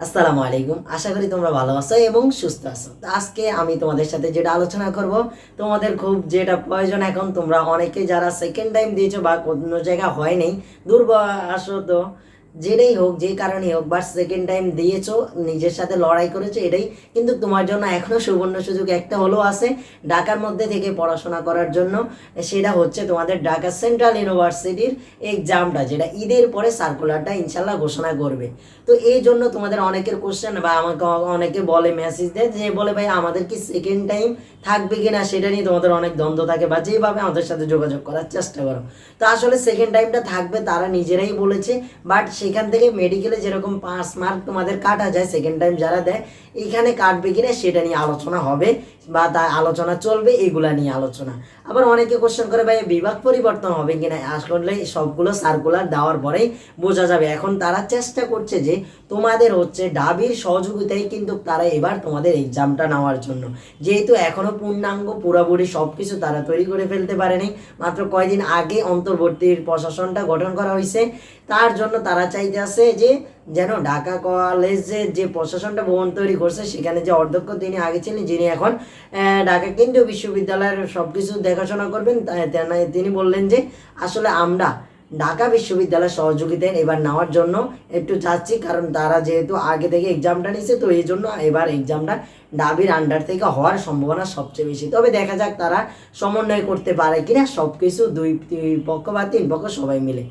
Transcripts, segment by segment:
আসসালামু আলাইকুম। আশা করি তোমরা ভালো আছো এবং সুস্থ আছো। তো আজকে আমি তোমাদের সাথে যেটা আলোচনা করব, তোমাদের খুব যেটা প্রয়োজন এখন, তোমরা অনেকে যারা সেকেন্ড টাইম দিয়েছো বা কোনো জায়গা হয় নাই, দুর্ভাগ্যবশত যেটাই হোক, যে কারণেই হোক, বাট সেকেন্ড টাইম দিয়েছো, নিজের সাথে লড়াই করেছো, এটাই কিন্তু তোমার জন্য এখনো সুবর্ণ সুযোগ একটা হলেও আছে ঢাকার মধ্যে থেকে পড়াশোনা করার জন্য। সেটা হচ্ছে তোমাদের ঢাকা সেন্ট্রাল ইউনিভার্সিটির এক্সামটা, যেটা ঈদের পরে সার্কুলারটা ইনশাল্লাহ ঘোষণা করবে। তো এই জন্য তোমাদের অনেকের কোশ্চেন বা আমাকে অনেকে বলে, মেসেজ দেয় যে বলে ভাই আমাদের কি সেকেন্ড টাইম থাকবে কিনা, সেটা নিয়ে তোমাদের অনেক দ্বন্দ্ব থাকে, বা যেভাবে আমাদের সাথে যোগাযোগ করার চেষ্টা করো। তো আসলে সেকেন্ড টাইমটা থাকবে, তারা নিজেরাই বলেছে। বাট সেখান থেকে মেডিকেলে যেরকম 5 মার্ক তোমাদের কাটা যায় সেকেন্ড টাইম যারা দেয়, এখানে কাটবে কিনা সেটা নিয়ে আলোচনা হবে বা তা আলোচনা চলবে, এগুলা নিয়ে আলোচনা। আবার অনেকে কোশ্চেন করে ভাই বিভাগ পরিবর্তন হবে কিনা, আসলে সবগুলো সার্কুলার দেওয়ার পরেই বোঝা যাবে। এখন তারা চেষ্টা করছে যে তোমাদের হচ্ছে ডাবির সহযোগিতায় কিন্তু তারা এবার তোমাদের এক্সামটা নেওয়ার জন্য, যেহেতু এখনো পূর্ণাঙ্গ পুরোপুরি সব কিছু তারা তৈরি করে ফেলতে পারেনি, মাত্র কয়দিন আগে অন্তর্বর্তীর প্রশাসনটা গঠন করা হয়েছে, তার জন্য তারা চাইতে আছে যে যেন ঢাকা কলেজের যে প্রশাসনটা ভবন তৈরি করছে, সেখানে যে অধ্যক্ষ তিনি আগে ছিলেন, যিনি এখন ঢাকা কেন্দ্রীয় বিশ্ববিদ্যালয়ের সব কিছু দেখাশোনা করবেন, তিনি বললেন যে আসলে আমরা ঢাকা বিশ্ববিদ্যালয়ের সহযোগিতায় এবার নেওয়ার জন্য একটু চাচ্ছি, কারণ তারা যেহেতু আগে থেকে এক্সামটা নিছে, তো এই জন্য এবার এক্সামটা ডাবির আন্ডার থেকে হওয়ার সম্ভাবনা সবচেয়ে বেশি। তবে দেখা যাক তারা সমন্বয় করতে পারে কিনা সব কিছু, দুই পক্ষ বা তিন পক্ষ সবাই মিলে।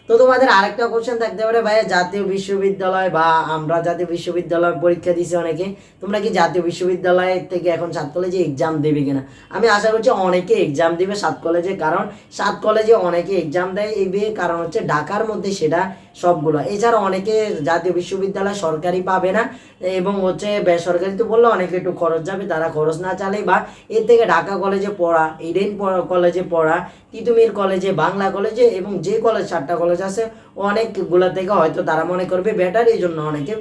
তো তোমাদের আরেকটা কোশ্চেন থাকতে পারে, ভাইয়া জাতীয় বিশ্ববিদ্যালয় বা আমরা জাতীয় বিশ্ববিদ্যালয় পরীক্ষা দিছি অনেকে, তোমরা কি জাতীয় বিশ্ববিদ্যালয় থেকে এখন 7 কলেজে এক্সাম দেবে কিনা? আমি আশা করছি অনেকে এক্সাম দিবে 7 কলেজে, কারণ 7 কলেজে অনেকে এক্সাম দেয় এই কারণ হচ্ছে ঢাকার মধ্যে সেটা সবগুলো। এছাড়া অনেকে জাতীয় বিশ্ববিদ্যালয় সরকারি পাবে না, এবং হচ্ছে বেসরকারি তো বললে অনেকে একটু খরচ যাবে, তারা খরচ না চালেই বা এর থেকে ঢাকা কলেজে পড়া, ইডেন কলেজে পড়া, তিতুমির কলেজে, বাংলা কলেজে এবং যে কলেজ 7টা কলেজ আছে অনেকগুলো থেকে হয়তো তারা মনে করবে বেটার, এই জন্য অনেকে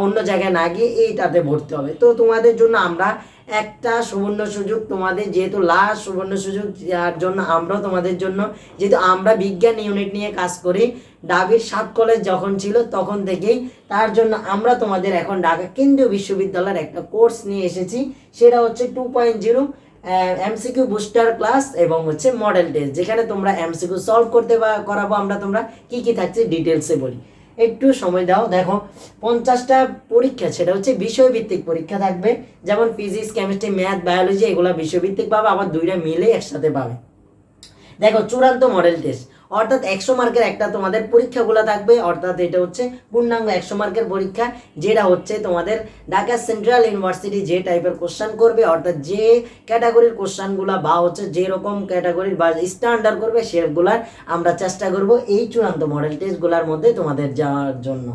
অন্য জায়গায় না গিয়ে এইটাতে ভর্তি হবে। তো তোমাদের জন্য আমরা একটা সুবর্ণ সুযোগ, তোমাদের যেহেতু লাস্ট সুবর্ণ সুযোগ, যার জন্য আমরা তোমাদের জন্য, যেহেতু আমরা বিজ্ঞান ইউনিট নিয়ে কাজ করি ডাবির 7 কলেজ যখন ছিল তখন থেকেই, তার জন্য আমরা তোমাদের এখন ঢাকা কেন্দ্রীয় বিশ্ববিদ্যালয়ের একটা কোর্স নিয়ে এসেছি, সেটা হচ্ছে 2.0 এমসিকিউ বুস্টার ক্লাস এবং হচ্ছে মডেল টেস্ট, যেখানে তোমরা এমসিকিউ সলভ করতে বা করাবো আমরা। তোমরা কি কি থাকছে ডিটেলসে বলি, একটু সময় দাও। দেখো 50টা পরীক্ষা, সেটা হচ্ছে বিষয়ভিত্তিক পরীক্ষা থাকবে, যেমন ফিজিক্স, কেমিস্ট্রি, ম্যাথ, বায়োলজি, এগুলো বিষয়ভিত্তিক পাবে, আবার দুইটা মিলে একসাথে পাবে। দেখো চূড়ান্ত মডেল টেস্ট, অর্থাৎ 100 মার্কের একটা তোমাদের পরীক্ষাগুলো থাকবে, অর্থাৎ এটা হচ্ছে পূর্ণাঙ্গ 100 মার্কের পরীক্ষা, যেটা হচ্ছে তোমাদের ঢাকা সেন্ট্রাল ইউনিভার্সিটি যে টাইপের কোশ্চান করবে, অর্থাৎ যে ক্যাটাগরির কোশ্চানগুলো বা হচ্ছে যেরকম ক্যাটাগরির বা স্ট্যান্ডার্ড করবে সেগুলার আমরা চেষ্টা করব এই চূড়ান্ত মডেল টেস্টগুলোর মধ্যে তোমাদের যাওয়ার জন্য।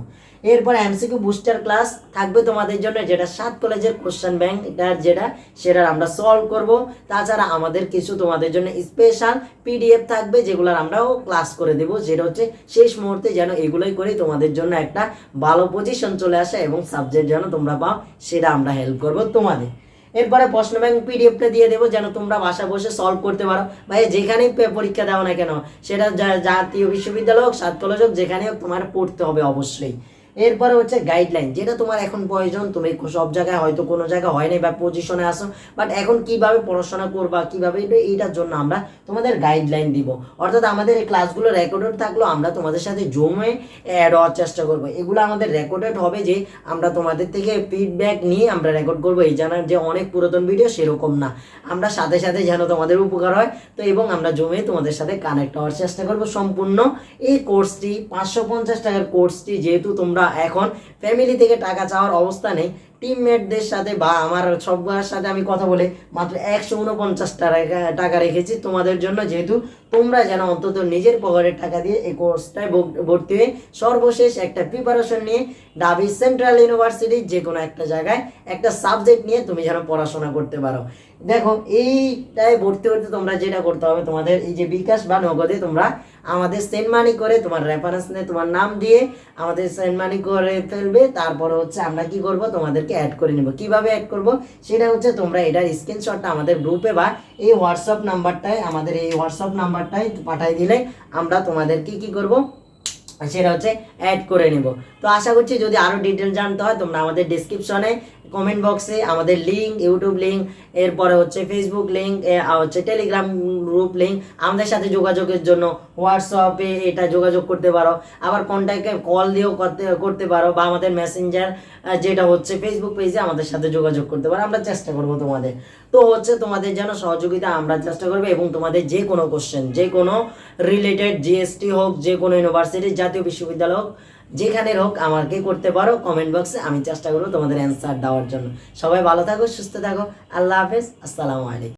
এরপর এমসিকিউ বুস্টার ক্লাস থাকবে তোমাদের জন্য, যেটা 7 কলেজের কোশ্চেন ব্যাংক যেটা সেটা আমরা সলভ করব। তাছাড়া আমাদের কিছু তোমাদের জন্য স্পেশাল পিডিএফ থাকবে, যেগুলোর আমরাও ক্লাস করে দেবো, যেটা হচ্ছে শেষ মুহূর্তে যেন এগুলোই করেই তোমাদের জন্য একটা ভালো পজিশন চলে আসে এবং সাবজেক্ট যেন তোমরা পাও, সেটা আমরা হেল্প করব তোমাদের। এরপরে প্রশ্ন ব্যাংক পিডিএফটা দিয়ে দেবো, যেন তোমরা বাসা বসে সলভ করতে পারো। ভাই যেখানেই পরীক্ষা দাও না কেন, সেটা জাতীয় বিশ্ববিদ্যালয় হোক, 7 কলেজ হোক, যেখানে হোক, তোমার পড়তে হবে অবশ্যই। এরপরে হচ্ছে গাইডলাইন, যেটা তোমার এখন প্রয়োজন, তুমি সব জায়গায় হয়তো কোনো জায়গায় হয় নাই বা পজিশনে আসো, বাট এখন কিভাবে পড়াশোনা করবা, কিভাবে এইটার জন্য আমরা তোমাদের গাইডলাইন দিব। অর্থাৎ আমাদের এই ক্লাসগুলো রেকর্ডেড থাকলেও আমরা তোমাদের সাথে জমে অ্যাড হওয়ার চেষ্টা করবো। এগুলো আমাদের রেকর্ডেড হবে, যে আমরা তোমাদের থেকে ফিডব্যাক নিয়ে আমরা রেকর্ড করবো, এই জানার যে অনেক পুরাতন ভিডিও সেরকম না, আমরা সাথে সাথে যেন তোমাদের উপকার হয়। তো এবং আমরা জমে তোমাদের সাথে কানেক্ট হওয়ার চেষ্টা করবো। সম্পূর্ণ এই কোর্সটি 550 টাকার কোর্সটি, যেহেতু তোমরা এখন ফ্যামিলি থেকে টাকা চাওয়ার অবস্থা নেই, টিমমেটদের সাথে বা আমার সবার সাথে আমি কথা বলে মাত্র 149 টাকা রেখেছি তোমাদের জন্য, যেহেতু তোমরা যেন অন্তত নিজের পকেটের টাকা দিয়ে এই কোর্সটায় ভর্তি হয়ে সর্বশেষ একটা প্রিপারেশন নিয়ে ঢাবি সেন্ট্রাল ইউনিভার্সিটি যে কোনো একটা জায়গায় একটা সাবজেক্ট নিয়ে তুমি যেন পড়াশোনা করতে পারো। দেখো এইটাই ভর্তি হতে তোমরা যেটা করতে হবে, তোমাদের এই যে বিকাশ বা নগদে তোমরা আমাদের সেন্ড মানি করে, তোমার রেফারেন্স নিয়ে তোমার নাম দিয়ে আমাদের সেন্ড মানি করে ফেলবে। তারপরে হচ্ছে আমরা কি করব, তোমাদেরকে অ্যাড করে নিব। কিভাবে অ্যাড করব সেটা হচ্ছে তোমরা এটার স্ক্রিনশটটা আমাদের গ্রুপে বা এই হোয়াটসঅ্যাপ নাম্বারটায়, আমাদের এই হোয়াটসঅ্যাপ নাম্বারটায় পাঠিয়ে দিলে আমরা তোমাদেরকে কি করব, সেটা হচ্ছে অ্যাড করে নিব। তো আশা করছি যদি আরও ডিটেল জানতে হয় তোমরা আমাদের ডিসক্রিপশনে কমেন্ট বক্সে আমাদের লিঙ্ক, ইউটিউব লিঙ্ক, এরপরে হচ্ছে ফেসবুক লিঙ্ক, হচ্ছে টেলিগ্রাম গ্রুপ লিঙ্ক, আমাদের সাথে যোগাযোগের জন্য হোয়াটসঅ্যাপে এটা যোগাযোগ করতে পারো, আবার কন্ট্যাক্টে কল দিয়েও করতে পারো, বা আমাদের মেসেঞ্জার যেটা হচ্ছে ফেসবুক পেজে আমাদের সাথে যোগাযোগ করতে পারো। আমরা চেষ্টা করবো তোমাদের, তো হচ্ছে তোমাদের যেন সহযোগিতা আমরা চেষ্টা করবো, এবং তোমাদের যে কোনো কোশ্চেন, যে কোনো রিলেটেড জিএসটি হোক, যে কোনো ইউনিভার্সিটি, জাতীয় বিশ্ববিদ্যালয় হোক, যেখানের হোক আমাকে করতে পারো কমেন্ট বক্সে, আমি চেষ্টা করবো তোমাদের অ্যান্সার দেওয়ার জন্য। সবাই ভালো থাকো, সুস্থ থাকো, আল্লাহ হাফেজ, আসসালামু আলাইকুম।